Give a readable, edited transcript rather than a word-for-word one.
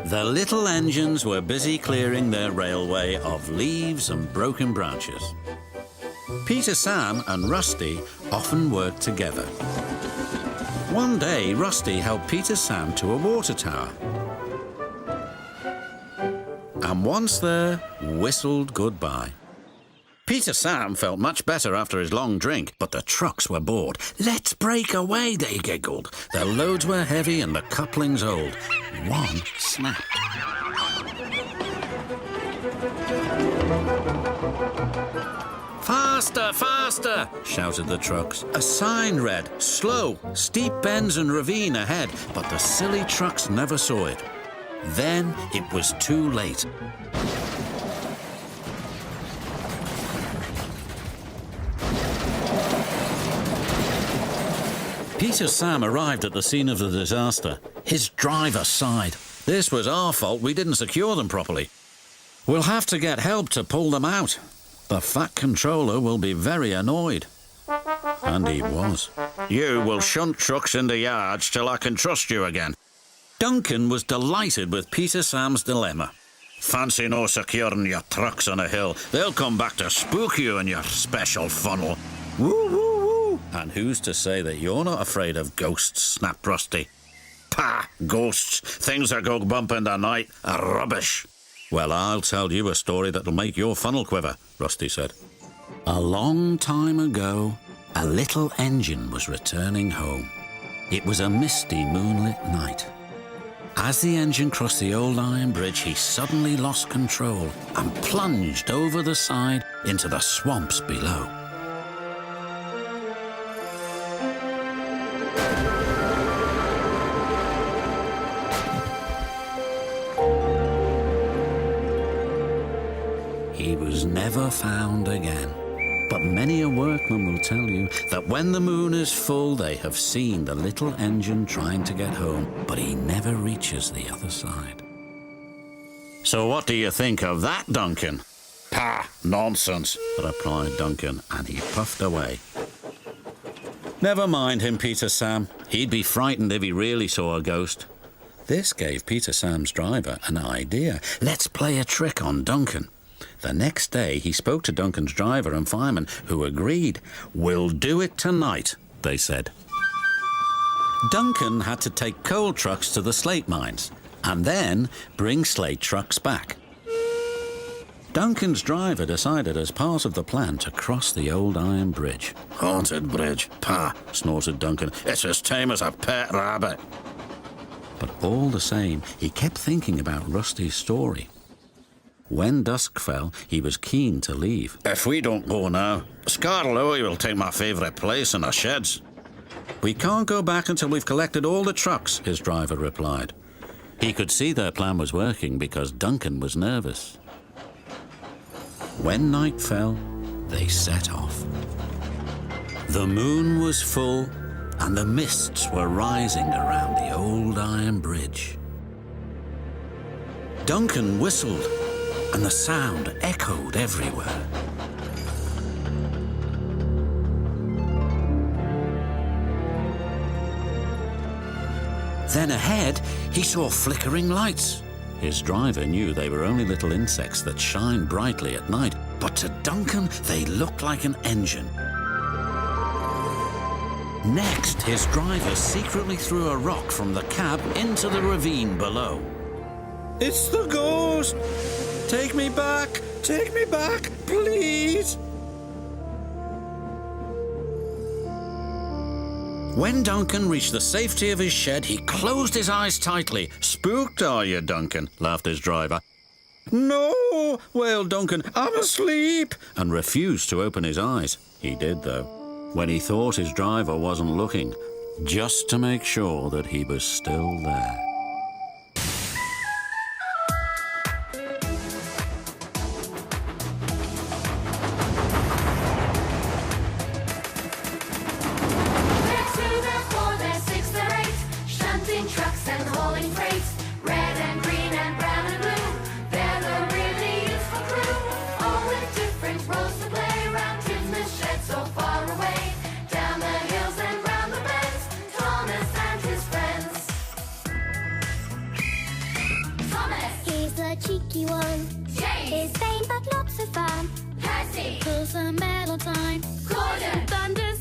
The little engines were busy clearing their railway of leaves and broken branches. Peter, Sam and Rusty often worked together. One day, Rusty helped Peter, Sam to a water tower. And once there, whistled goodbye. Peter, Sam felt much better after his long drink, but the trucks were bored. "Let's break away," they giggled. Their loads were heavy and the couplings old. One snapped. "Faster, faster!" shouted the trucks. A sign read, "Slow, steep bends and ravine ahead," but the silly trucks never saw it. Then it was too late. Peter, Sam arrived at the scene of the disaster. His driver sighed. "This was our fault. We didn't secure them properly. We'll have to get help to pull them out. The fat controller will be very annoyed." And he was. "You will shunt trucks in the yards till I can trust you again." Duncan was delighted with Peter, Sam's dilemma. "Fancy no securing your trucks on a hill. They'll come back to spook you in your special funnel." "Woo, woo, woo!" "And who's to say that you're not afraid of ghosts?" snapped Rusty. "Pah! Ghosts! Things that go bump in the night are rubbish." "Well, I'll tell you a story that'll make your funnel quiver," Rusty said. A long time ago, a little engine was returning home. It was a misty, moonlit night. As the engine crossed the old iron bridge, he suddenly lost control and plunged over the side into the swamps below. He was never found again. But many a workman will tell you that when the moon is full, they have seen the little engine trying to get home, but he never reaches the other side. "So what do you think of that, Duncan?" "Pah, nonsense," replied Duncan, and he puffed away. Never mind him, Peter, Sam. He'd be frightened if he really saw a ghost. This gave Peter, Sam's driver an idea. Let's play a trick on Duncan. The next day, he spoke to Duncan's driver and fireman, who agreed. "We'll do it tonight," they said. Duncan had to take coal trucks to the slate mines and then bring slate trucks back. Duncan's driver decided as part of the plan to cross the old iron bridge. "Haunted bridge, pah," snorted Duncan. "It's as tame as a pet rabbit." But all the same, he kept thinking about Rusty's story. When dusk fell, he was keen to leave. "If we don't go now, Scarlet will take my favourite place in the sheds." "We can't go back until we've collected all the trucks," his driver replied. He could see their plan was working because Duncan was nervous. When night fell, they set off. The moon was full and the mists were rising around the old iron bridge. Duncan whistled, and the sound echoed everywhere. Then ahead, he saw flickering lights. His driver knew they were only little insects that shine brightly at night, but to Duncan, they looked like an engine. Next, his driver secretly threw a rock from the cab into the ravine below. "It's the ghost! Take me back, please!" When Duncan reached the safety of his shed, he closed his eyes tightly. "Spooked, are you, Duncan?" laughed his driver. "No," wailed Duncan, "I'm asleep," and refused to open his eyes. He did, though, when he thought his driver wasn't looking, just to make sure that he was still there. cheeky one. James. He's vain but lots of fun. Percy. Pulls a mail on time. Gordon. Thunder's